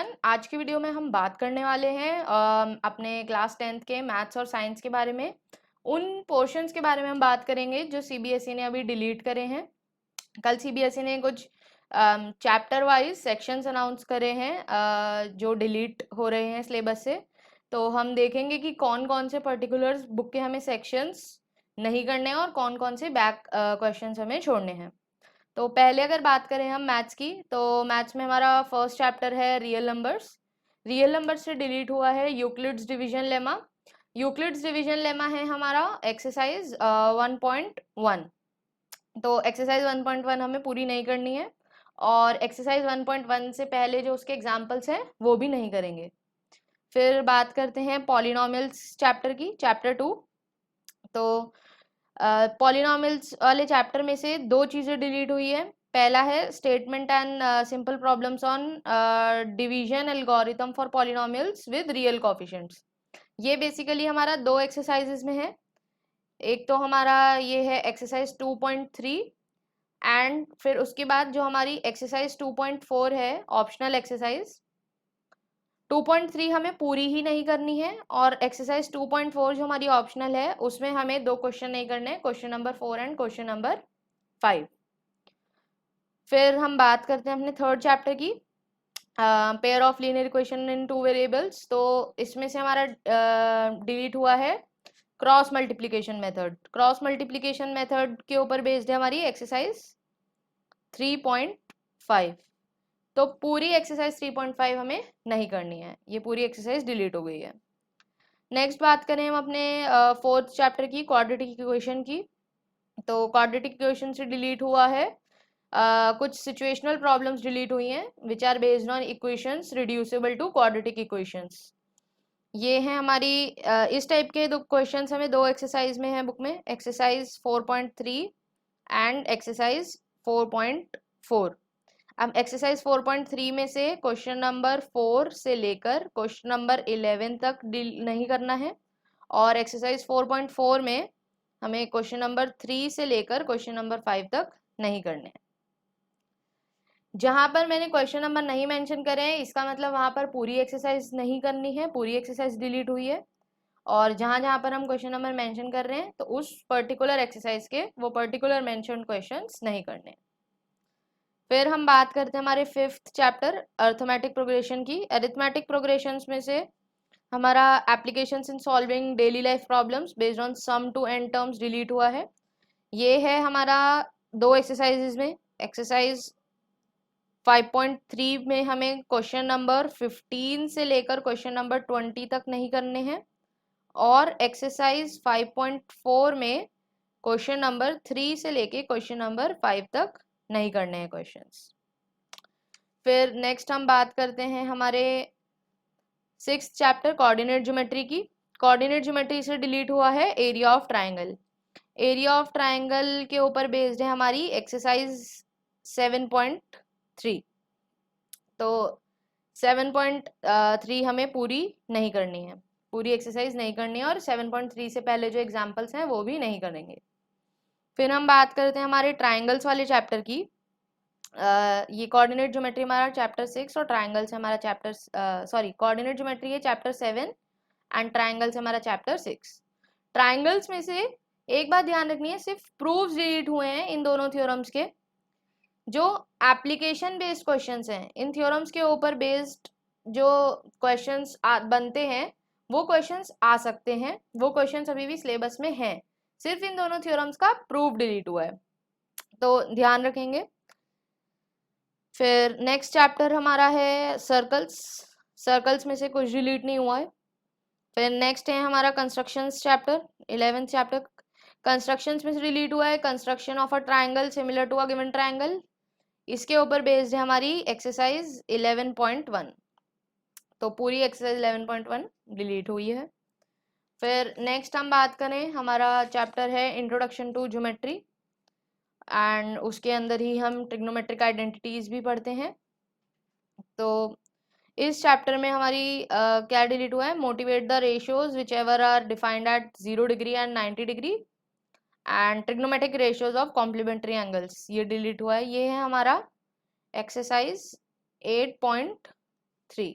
Everyone, आज की video में हम बात करने वाले हैं अपने क्लास 10th के मैथ्स और साइंस के बारे में। उन पोर्शंस के बारे में हम बात करेंगे जो सीबीएसई ने अभी डिलीट करे हैं। कल सीबीएसई ने कुछ चैप्टर वाइज सेक्शंस अनाउंस करे हैं जो डिलीट हो रहे हैं सिलेबस से। तो हम देखेंगे कि कौन कौन से पर्टिकुलर बुक के हमें सेक्शंस नहीं करने हैं और कौन कौन से बैक क्वेश्चंस हमें छोड़ने हैं। तो पहले अगर बात करें हम मैथ्स की, तो मैथ्स में हमारा फर्स्ट चैप्टर है रियल नंबर्स। रियल नंबर्स से डिलीट हुआ है Euclid's division lemma. Euclid's division lemma है हमारा एक्सरसाइज 1.1। तो एक्सरसाइज 1.1 हमें पूरी नहीं करनी है और एक्सरसाइज 1.1 से पहले जो उसके एग्जाम्पल्स हैं वो भी नहीं करेंगे। फिर बात करते हैं पॉलिनॉमियल्स चैप्टर की, चैप्टर 2। तो पॉलिनॉमियल्स वाले चैप्टर में से दो चीज़ें डिलीट हुई है। पहला है statement and simple problems on division algorithm for polynomials with real coefficients. ये बेसिकली हमारा दो एक्सरसाइजेज में है। एक तो हमारा ये है एक्सरसाइज 2.3 एंड फिर उसके बाद जो हमारी एक्सरसाइज 2.4 है ऑप्शनल एक्सरसाइज। 2.3 हमें पूरी ही नहीं करनी है और एक्सरसाइज 2.4 जो हमारी ऑप्शनल है उसमें हमें दो क्वेश्चन नहीं करने, question number 4 and question number 5। फिर हम बात करते हैं अपने थर्ड चैप्टर की, pair of linear equation in two variables. तो इसमें से हमारा डिलीट हुआ है cross multiplication method. Cross multiplication method के ऊपर बेस्ड है हमारी एक्सरसाइज 3.5। तो पूरी एक्सरसाइज 3.5 हमें नहीं करनी है, ये पूरी एक्सरसाइज डिलीट हो गई है। नेक्स्ट बात करें हम अपने फोर्थ चैप्टर की, क्वाड्रेटिक इक्वेशन की। तो क्वाड्रेटिक इक्वेशन से डिलीट हुआ है कुछ सिचुएशनल प्रॉब्लम्स डिलीट हुई हैं which are based on equations reducible to quadratic equations. ये हैं हमारी इस टाइप के दो क्वेश्चंस हमें दो एक्सरसाइज में है बुक में, एक्सरसाइज 4.3 एंड एक्सरसाइज 4.4। अब एक्सरसाइज 4.3 में से क्वेश्चन नंबर 4 से लेकर क्वेश्चन नंबर 11 तक डील नहीं करना है और एक्सरसाइज 4.4 में हमें क्वेश्चन नंबर 3 से लेकर क्वेश्चन नंबर 5 तक नहीं करने हैं। जहां पर मैंने क्वेश्चन नंबर नहीं मेंशन करे हैं इसका मतलब वहां पर पूरी एक्सरसाइज नहीं करनी है, पूरी एक्सरसाइज डिलीट हुई है। और जहां जहां पर हम क्वेश्चन नंबर मेंशन कर रहे हैं तो उस पर्टिकुलर एक्सरसाइज के वो पर्टिकुलर मेंशन्ड क्वेश्चंस नहीं करने। फिर हम बात करते हैं हमारे फिफ्थ चैप्टर अरिथमेटिक प्रोग्रेशन की। अरिथमेटिक प्रोग्रेशंस में से हमारा applications in solving daily life problems based on sum to n terms delete हुआ है। ये है हमारा दो एक्सरसाइजेज में। एक्सरसाइज 5.3 में हमें क्वेश्चन नंबर 15 से लेकर क्वेश्चन नंबर 20 तक नहीं करने हैं और एक्सरसाइज 5.4 में क्वेश्चन नंबर 3 से लेके क्वेश्चन नंबर 5 तक नहीं करने हैं क्वेश्चंस। फिर नेक्स्ट हम बात करते हैं हमारे सिक्स्थ चैप्टर कोऑर्डिनेट ज्योमेट्री की। कोऑर्डिनेट ज्योमेट्री से डिलीट हुआ है area of triangle. Area of triangle के ऊपर बेस्ड है हमारी एक्सरसाइज 7.3। तो 7.3 हमें पूरी नहीं करनी है, पूरी एक्सरसाइज नहीं करनी है और 7.3 से पहले जो एग्जाम्पल्स हैं वो भी नहीं करेंगे। फिर हम बात करते हैं हमारे ट्राइंगल्स वाले चैप्टर की। ये कोऑर्डिनेट ज्योमेट्री हमारा चैप्टर 6 और ट्राइंगल्स हमारा चैप्टर कोऑर्डिनेट ज्योमेट्री है चैप्टर 7 एंड ट्राइंगल्स हमारा चैप्टर 6। ट्राइंगल्स में से एक बात ध्यान रखनी है, सिर्फ प्रूफ्स डिलीट हुए हैं इन दोनों थ्योरम्स के। जो एप्लीकेशन बेस्ड क्वेश्चंस हैं, इन थ्योरम्स के ऊपर बेस्ड जो क्वेश्चंस बनते हैं वो क्वेश्चंस आ सकते हैं, वो क्वेश्चंस अभी भी सिलेबस में हैं। सिर्फ इन दोनों थ्योरम्स का प्रूफ डिलीट हुआ है, तो ध्यान रखेंगे। फिर नेक्स्ट चैप्टर हमारा है सर्कल्स। सर्कल्स में से कुछ डिलीट नहीं हुआ है। फिर नेक्स्ट है हमारा constructions chapter, 11th chapter. Constructions में से डिलीट हुआ है construction of a triangle similar to a given triangle. इसके ऊपर बेस्ड है हमारी एक्सरसाइज 11.1। तो पूरी एक्सरसाइज 11.1 डिलीट हुई है। फिर नेक्स्ट हम बात करें, हमारा चैप्टर है इंट्रोडक्शन टू ज्योमेट्री एंड उसके अंदर ही हम ट्रिग्नोमेट्रिक आइडेंटिटीज भी पढ़ते हैं। तो इस चैप्टर में हमारी क्या डिलीट हुआ है, motivate the ratios whichever are defined at 0 degree and 90 degree and trigonometric ratios of complementary angles, ये डिलीट हुआ है। ये है हमारा एक्सरसाइज 8.3 8.3,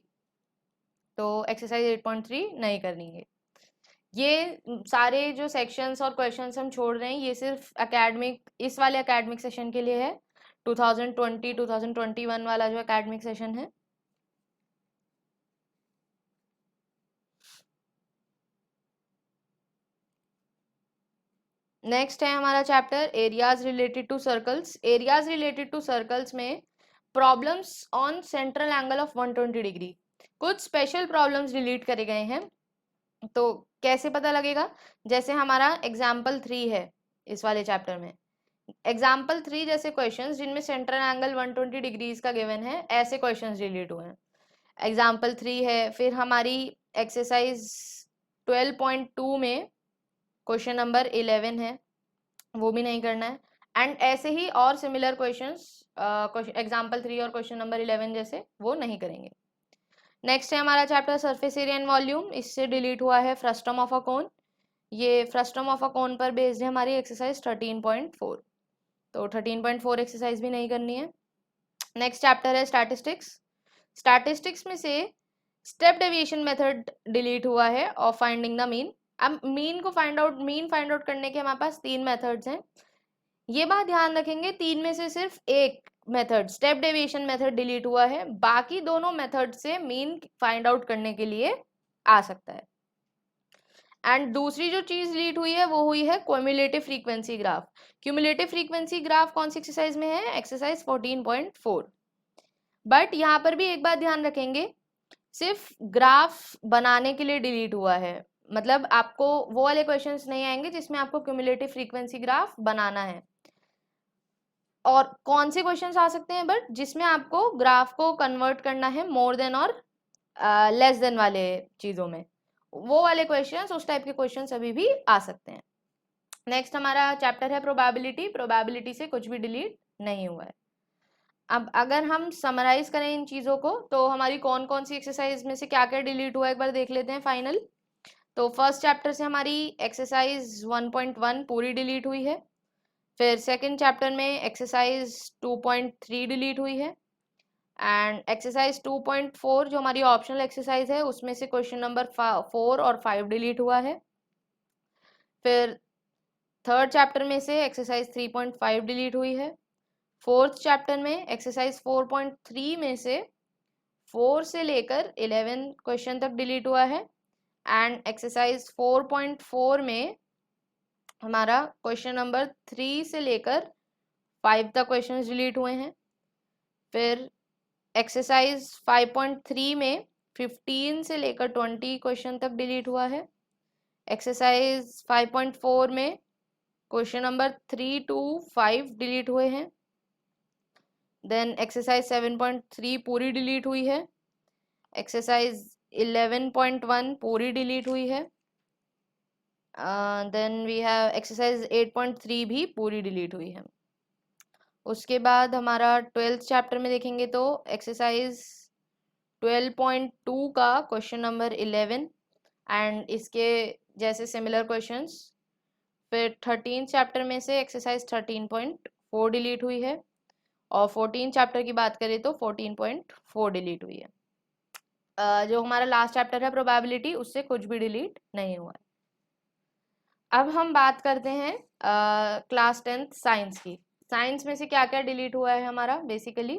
तो एक्सरसाइज 8.3 नहीं करनी है। ये सारे जो सेक्शंस और क्वेश्चंस हम छोड़ रहे हैं ये सिर्फ एकेडमिक, इस वाले एकेडमिक सेशन के लिए है, 2020-2021 वाला जो एकेडमिक सेशन है। नेक्स्ट है हमारा chapter areas related to circles. Areas related to circles में problems on central angle of 120 degree, कुछ स्पेशल प्रॉब्लम्स डिलीट करे गए हैं। तो कैसे पता लगेगा, जैसे हमारा एग्जाम्पल 3 है इस वाले चैप्टर में, एग्जाम्पल 3 जैसे क्वेश्चंस जिनमें सेंट्रल एंगल 120 डिग्रीज का गिवन है, ऐसे क्वेश्चंस डिलीट हुए हैं। एग्जाम्पल 3 है। फिर हमारी एक्सरसाइज 12.2 में क्वेश्चन नंबर 11 है, वो भी नहीं करना है। एंड ऐसे ही और सिमिलर क्वेश्चंस एग्जाम्पल 3 और क्वेश्चन नंबर 11 जैसे वो नहीं करेंगे। नेक्स्ट है हमारा chapter surface area and volume. इससे डिलीट हुआ है फ्रस्टम ऑफ अ कोन। ये फ्रस्टम ऑफ अ कोन पर बेस्ड है हमारी एक्सरसाइज 13.4, तो 13.4 एक्सरसाइज भी नहीं करनी है। नेक्स्ट चैप्टर है स्टैटिस्टिक्स। स्टैटिस्टिक्स में से स्टेप डेविएशन मेथड डिलीट हुआ है और फाइंडिंग द मीन। अब मीन फाइंड आउट करने के हमारे पास 3 मेथड्स हैं। ये बात ध्यान रखेंगे, 3 में से सिर्फ एक method step deviation method delete हुआ है, बाकी दोनों मेथड से मीन फाइंड आउट करने के लिए आ सकता है। एंड दूसरी जो चीज डिलीट हुई है वो हुई है cumulative frequency graph. Cumulative frequency graph कौन सी एक्सरसाइज में है, एक्सरसाइज 14.4। बट यहाँ पर भी एक बात ध्यान रखेंगे, सिर्फ ग्राफ बनाने के लिए डिलीट हुआ है, मतलब आपको वो वाले क्वेश्चंस नहीं आएंगे जिसमें आपको क्यूमुलेटिव फ्रीक्वेंसी ग्राफ बनाना है। और कौन से क्वेश्चंस आ सकते हैं, बट जिसमें आपको ग्राफ को कन्वर्ट करना है मोर देन और लेस देन वाले चीजों में, वो वाले क्वेश्चंस, उस टाइप के क्वेश्चंस अभी भी आ सकते हैं। नेक्स्ट हमारा चैप्टर है प्रोबेबिलिटी। प्रोबेबिलिटी से कुछ भी डिलीट नहीं हुआ है। अब अगर हम समराइज करें इन चीज़ों को, तो हमारी कौन कौन सी एक्सरसाइज में से क्या क्या डिलीट हुआ एक बार देख लेते हैं फाइनल। तो फर्स्ट चैप्टर से हमारी एक्सरसाइज 1.1 पूरी डिलीट हुई है। फिर सेकंड चैप्टर में एक्सरसाइज 2.3 डिलीट हुई है। एंड एक्सरसाइज 2.4 जो हमारी ऑप्शनल एक्सरसाइज है उसमें से क्वेश्चन नंबर 4 और 5 डिलीट हुआ है। फिर थर्ड चैप्टर में से एक्सरसाइज 3.5 डिलीट हुई है। फोर्थ चैप्टर में एक्सरसाइज 4.3 में से 4 से लेकर 11 क्वेश्चन तक डिलीट हुआ है। एंड एक्सरसाइज 4.4 में हमारा क्वेश्चन नंबर 3 से लेकर 5 तक क्वेश्चन डिलीट हुए हैं। फिर एक्सरसाइज 5.3 में 15 से लेकर 20 क्वेश्चन तक डिलीट हुआ है। एक्सरसाइज 5.4 में क्वेश्चन नंबर 3 to 5 डिलीट हुए हैं। देन एक्सरसाइज 7.3 पूरी डिलीट हुई है। एक्सरसाइज 11.1 पूरी डिलीट हुई है। देन वी हैव एक्सरसाइज 8.3 भी पूरी डिलीट हुई है। उसके बाद हमारा 12th चैप्टर में देखेंगे तो एक्सरसाइज 12.2 का क्वेश्चन नंबर 11 एंड इसके जैसे सिमिलर क्वेश्चंस। फिर 13th चैप्टर में से एक्सरसाइज 13.4 डिलीट हुई है और 14 चैप्टर की बात करें तो 14.4 डिलीट हुई है। जो हमारा लास्ट चैप्टर है प्रोबेबिलिटी, उससे कुछ भी डिलीट नहीं हुआ है। अब हम बात करते हैं क्लास 10th साइंस की। साइंस में से क्या क्या डिलीट हुआ है हमारा बेसिकली।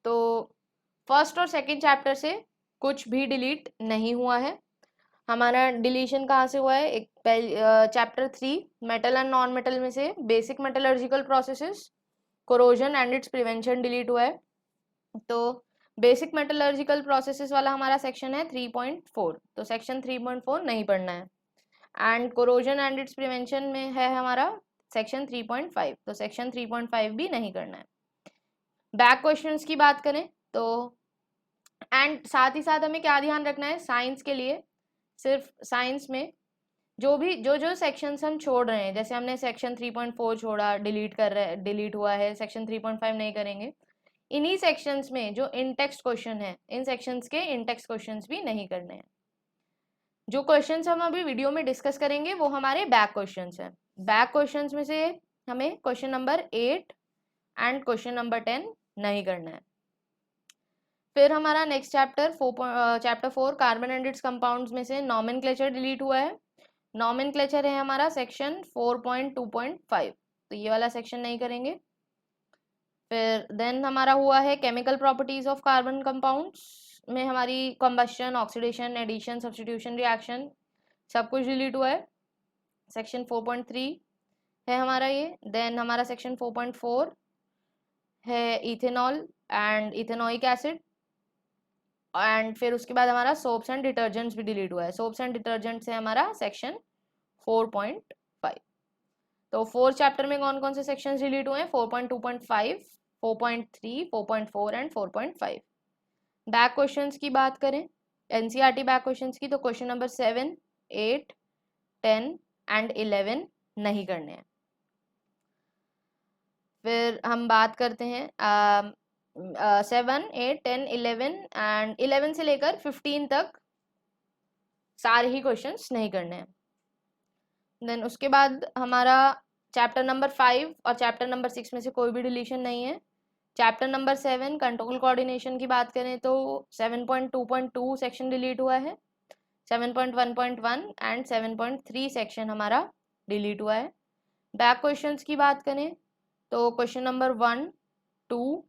तो फर्स्ट और सेकंड चैप्टर से कुछ भी डिलीट नहीं हुआ है। हमारा डिलीशन कहाँ से हुआ है, एक chapter 3 metal and non metal में से basic metallurgical processes, corrosion and it's prevention delete हुआ है। तो बेसिक मेटलर्जिकल प्रोसेसेस वाला हमारा सेक्शन है 3.4, तो सेक्शन 3.4 नहीं पढ़ना है। And corrosion and it's prevention में है हमारा सेक्शन 3.5, तो सेक्शन 3.5 भी नहीं करना है। बैक क्वेश्चंस की बात करें तो एंड साथ ही साथ हमें क्या ध्यान रखना है साइंस के लिए, सिर्फ साइंस में जो सेक्शंस हम छोड़ रहे हैं, जैसे हमने सेक्शन 3.4 छोड़ा, डिलीट हुआ है, सेक्शन 3.5 नहीं करेंगे, इन्हीं सेक्शंस में जो इन टेक्स्ट क्वेश्चन है, इन सेक्शंस के इन टेक्स्ट क्वेश्चंस भी नहीं करने हैं। जो क्वेश्चंस हम अभी वीडियो में डिस्कस करेंगे वो हमारे बैक क्वेश्चंस हैं। बैक क्वेश्चंस में से हमें question number 8 and question number 10 नहीं करना है। फिर हमारा next chapter 4 carbon and it's compounds में से नॉमेनक्लेचर डिलीट हुआ है। नॉमेनक्लेचर है हमारा सेक्शन 4.2.5, तो ये वाला सेक्शन नहीं करेंगे। फिर देन हमारा हुआ है chemical properties of carbon compounds में हमारी combustion, oxidation, addition, substitution reaction सब कुछ डिलीट हुआ है। सेक्शन 4.3 है हमारा ये। देन हमारा सेक्शन 4.4 है ethanol and ethanoic acid. And फिर उसके बाद हमारा सोप्स एंड डिटर्जेंट्स भी डिलीट हुआ है। सोप्स एंड डिटर्जेंट्स है हमारा सेक्शन 4.5। तो 4 चैप्टर में कौन कौन से सेक्शंस डिलीट हुए हैं? 4.2.5, 4.3, 4.4 एंड 4.5। बैक क्वेश्चंस की बात करें, एनसीईआरटी बैक क्वेश्चंस की, तो क्वेश्चन नंबर 7, 8, 10 एंड 11 नहीं करने हैं। फिर हम बात करते हैं 7, 8, 10, 11 एंड 11 से लेकर 15 तक सारे ही क्वेश्चंस नहीं करने हैं। देन उसके बाद हमारा चैप्टर नंबर 5 और चैप्टर नंबर 6 में से कोई भी डिलीशन नहीं है। चैप्टर नंबर 7 कंट्रोल कोऑर्डिनेशन की बात करें तो 7.2.2 सेक्शन डिलीट हुआ है। 7.1.1 एंड 7.3 सेक्शन हमारा डिलीट हुआ है। बैक क्वेश्चंस की बात करें तो क्वेश्चन नंबर 1, 2,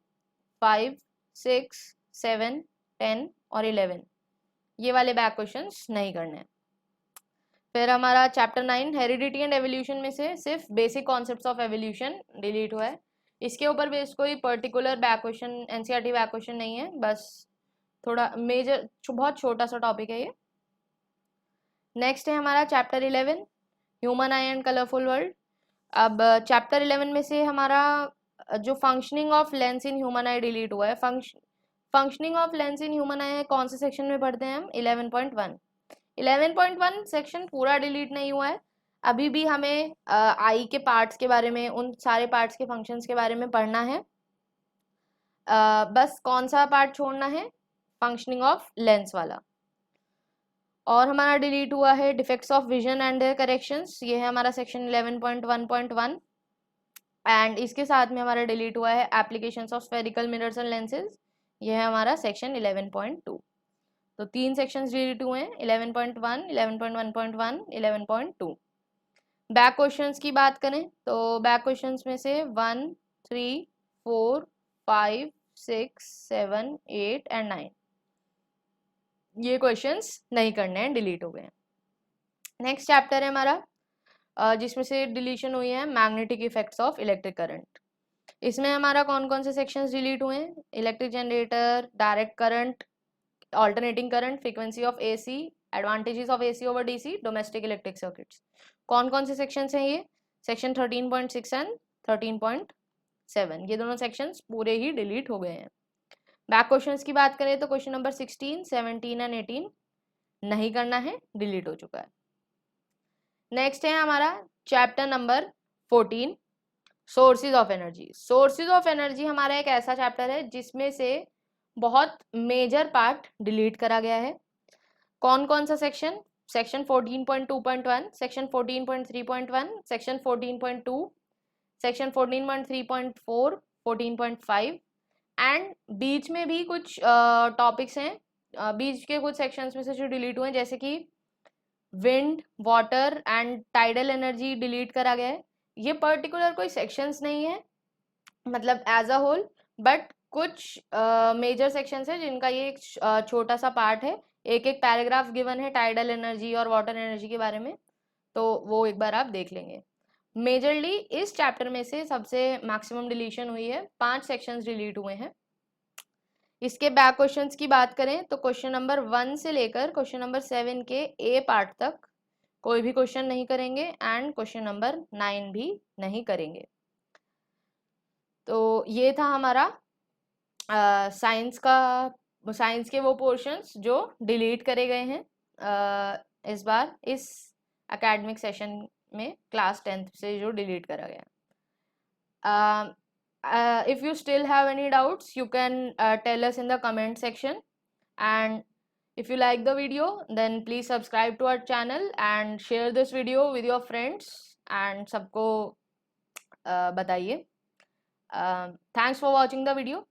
5, 6, 7, 10 और 11 ये वाले बैक क्वेश्चंस नहीं करने हैं। फिर हमारा चैप्टर 9 हेरिडिटी एंड एवोल्यूशन में से सिर्फ basic concepts of evolution delete हुआ है। इसके ऊपर बेस्ड कोई particular back question, NCERT back question नहीं है, बस थोड़ा मेजर बहुत छोटा सा टॉपिक है ये। नेक्स्ट है हमारा chapter 11 human I and colourful world. अब चैप्टर 11 में से हमारा जो functioning of lens in human I delete हुआ है। Functioning of lens in human आई कौन से सेक्शन में पढ़ते हैं हम? 11.1। 11.1 सेक्शन पूरा डिलीट नहीं हुआ है। अभी भी हमें आई के पार्ट्स के बारे में, उन सारे पार्ट्स के फंक्शंस के बारे में पढ़ना है। बस कौन सा पार्ट छोड़ना है? फंक्शनिंग ऑफ लेंस वाला। और हमारा डिलीट हुआ है defects of vision and their corrections, ये है हमारा सेक्शन 11.1.1। एंड इसके साथ में हमारा डिलीट हुआ है applications of spherical mirrors and lenses, ये है हमारा सेक्शन 11.2। तो 3 सेक्शंस डिलीट हुए हैं, 11.1, 11.1.1, 11.2। बैक क्वेश्चंस की बात करें तो बैक क्वेश्चंस में से 1, 3, 4, 5, 6, 7, 8 एंड 9 ये क्वेश्चंस नहीं करने हैं, डिलीट हो गए हैं। नेक्स्ट चैप्टर है हमारा जिसमें से डिलीशन हुई है magnetic effects of electric current. इसमें हमारा कौन कौन से सेक्शंस डिलीट हुए हैं? Electric generator, direct current, alternating current, frequency of AC, advantages of AC over DC, domestic electric circuits. कौन कौन से सेक्शंस हैं ये? सेक्शन 13.6 एंड 13.7 ये दोनों सेक्शंस पूरे ही डिलीट हो गए हैं। बैक क्वेश्चंस की बात करें तो क्वेश्चन नंबर 16, 17 एंड 18 नहीं करना है, डिलीट हो चुका है। नेक्स्ट है हमारा chapter number 14 sources of energy. Sources of energy हमारा एक ऐसा चैप्टर है जिसमें से बहुत मेजर पार्ट डिलीट करा गया है। कौन कौन सा section? Section 14.2.1, section 14.3.1, section 14.2, section 14.3.4, 14.5 and बीच में भी कुछ टॉपिक्स हैं, बीच के कुछ सेक्शंस में से जो डिलीट हुए हैं, जैसे कि wind, water and tidal energy delete करा गया है। ये पर्टिकुलर कोई सेक्शंस नहीं है, मतलब एज अ होल, बट कुछ मेजर सेक्शंस है जिनका ये एक छोटा सा पार्ट है। एक एक पैराग्राफ गिवन है टाइडल एनर्जी और वाटर एनर्जी के बारे में, तो वो एक बार आप देख लेंगे। मेजरली इस चैप्टर में से सबसे मैक्सिमम डिलीशन हुई है, 5 सेक्शंस डिलीट हुए हैं। इसके बैक क्वेश्चंस की बात करें तो क्वेश्चन नंबर 1 से लेकर क्वेश्चन नंबर 7 के ए पार्ट तक कोई भी क्वेश्चन नहीं करेंगे एंड क्वेश्चन नंबर 9 भी नहीं करेंगे। तो ये था हमारा साइंस के वो पोर्शंस जो डिलीट करे गए हैं इस बार इस एकेडमिक सेशन में, क्लास 10th से जो डिलीट करा गया। If you still have any doubts, you can tell us in the comment section. And if you like the video, then please subscribe to our channel and share this video with your friends and सबको बताइए. Thanks for watching the video.